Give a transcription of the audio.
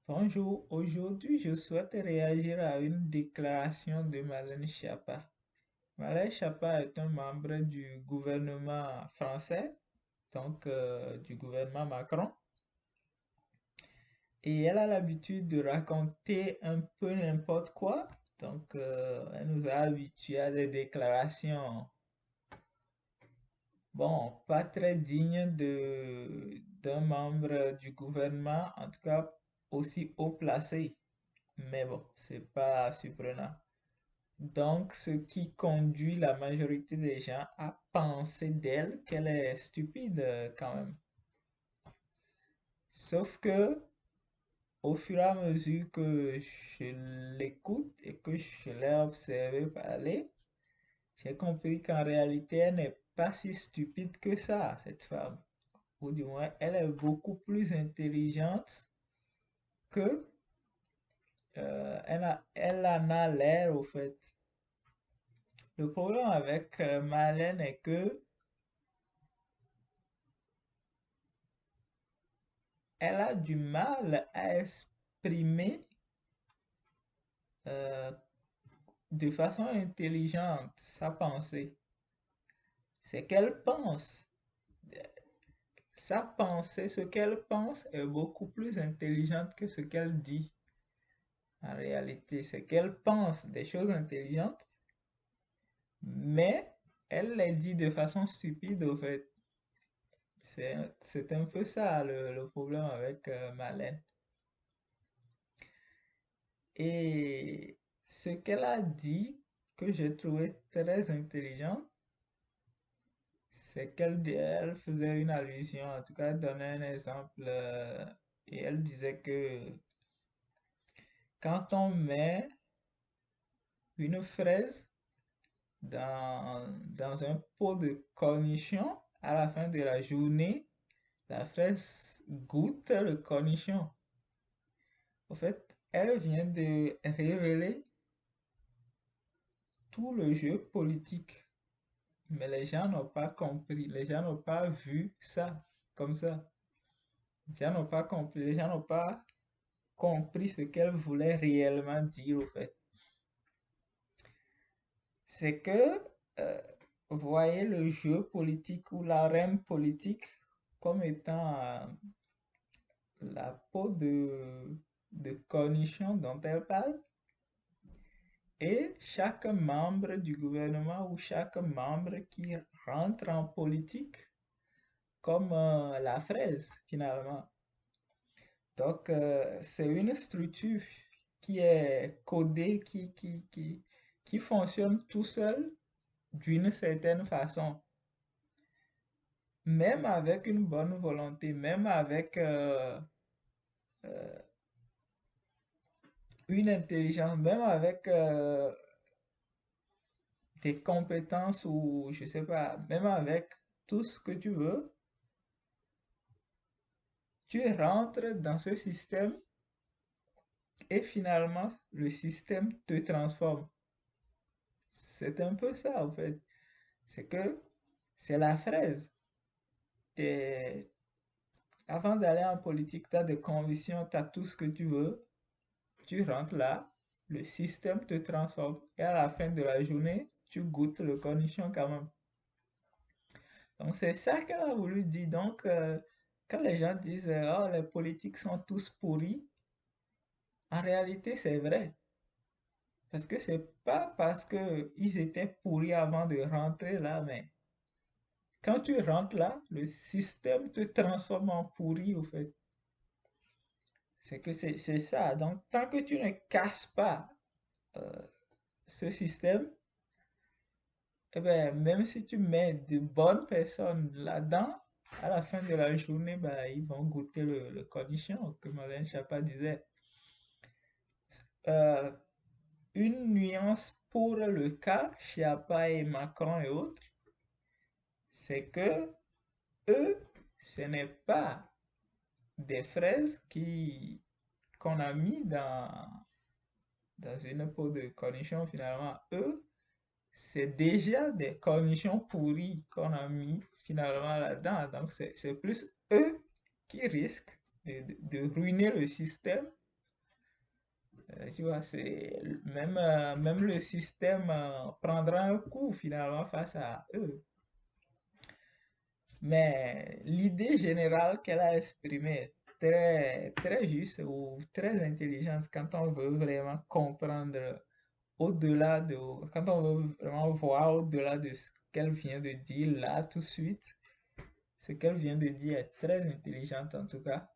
Bonjour, aujourd'hui je souhaite réagir à une déclaration de Marlène Schiappa. Marlène Schiappa est un membre du gouvernement français, donc du gouvernement Macron, et elle a l'habitude de raconter un peu n'importe quoi. Donc elle nous a habitués à des déclarations, bon, pas très dignes d'un membre du gouvernement, en tout cas aussi haut placé. Mais bon, c'est pas surprenant. Donc, ce qui conduit la majorité des gens à penser d'elle qu'elle est stupide quand même. Sauf que, au fur et à mesure que je l'écoute et que je l'ai observé parler, j'ai compris qu'en réalité, elle n'est pas si stupide que ça, cette femme. Ou du moins, elle est beaucoup plus intelligente que elle en a l'air au fait. Le problème avec Marlène est que elle a du mal à exprimer euh, de façon intelligente sa pensée. C'est qu'elle pense. Sa pensée, ce qu'elle pense est beaucoup plus intelligente que ce qu'elle dit. En réalité, c'est qu'elle pense des choses intelligentes, mais elle les dit de façon stupide au fait. C'est un peu ça le problème avec Marlène. Et ce qu'elle a dit que j'ai trouvé très intelligent, c'est qu'elle faisait une allusion, en tout cas elle donnait un exemple, et elle disait que quand on met une fraise dans un pot de cornichon, à la fin de la journée, la fraise goûte le cornichon. En fait, elle vient de révéler tout le jeu politique. Mais les gens n'ont pas compris, les gens n'ont pas vu ça comme ça. Les gens n'ont pas compris, les gens n'ont pas compris ce qu'elle voulait réellement dire au fait. C'est que, euh, vous voyez le jeu politique ou l'arène politique comme étant la peau de cornichon dont elle parle. Et chaque membre du gouvernement ou chaque membre qui rentre en politique comme la fraise finalement. Donc, c'est une structure qui est codée, qui fonctionne tout seul d'une certaine façon. Même avec une bonne volonté, même avec euh, une intelligence, même avec des compétences ou je sais pas, même avec tout ce que tu veux, tu rentres dans ce système et finalement le système te transforme. C'est un peu ça en fait. C'est que c'est la fraise. T'es- Avant d'aller en politique, tu as des convictions, tu as tout ce que tu veux. Tu rentres là, le système te transforme. Et à la fin de la journée, tu goûtes le cornichon quand même. Donc c'est ça qu'elle a voulu dire. Donc quand les gens disent oh, les politiques sont tous pourris, en réalité c'est vrai. Parce que c'est pas parce qu'ils étaient pourris avant de rentrer là, mais quand tu rentres là, le système te transforme en pourri au fait. C'est que c'est ça. Donc, tant que tu ne casses pas euh, ce système, eh ben, même si tu mets de bonnes personnes là-dedans, à la fin de la journée, ben, ils vont goûter le cornichon, comme Alain Chapa disait. Euh, une nuance pour le cas, Chiappa et Macron et autres, c'est que eux, ce n'est pas des fraises qu'on a mis dans une peau de cornichon finalement. Eux, c'est déjà des cornichons pourris qu'on a mis finalement là-dedans. Donc c'est plus eux qui risquent de ruiner le système Tu vois, même le système prendra un coup finalement face à eux. Mais l'idée générale qu'elle a exprimée est très juste ou très intelligente quand on veut vraiment comprendre au-delà de, quand on veut vraiment voir au-delà de ce qu'elle vient de dire là tout de suite. Ce qu'elle vient de dire est très intelligente en tout cas.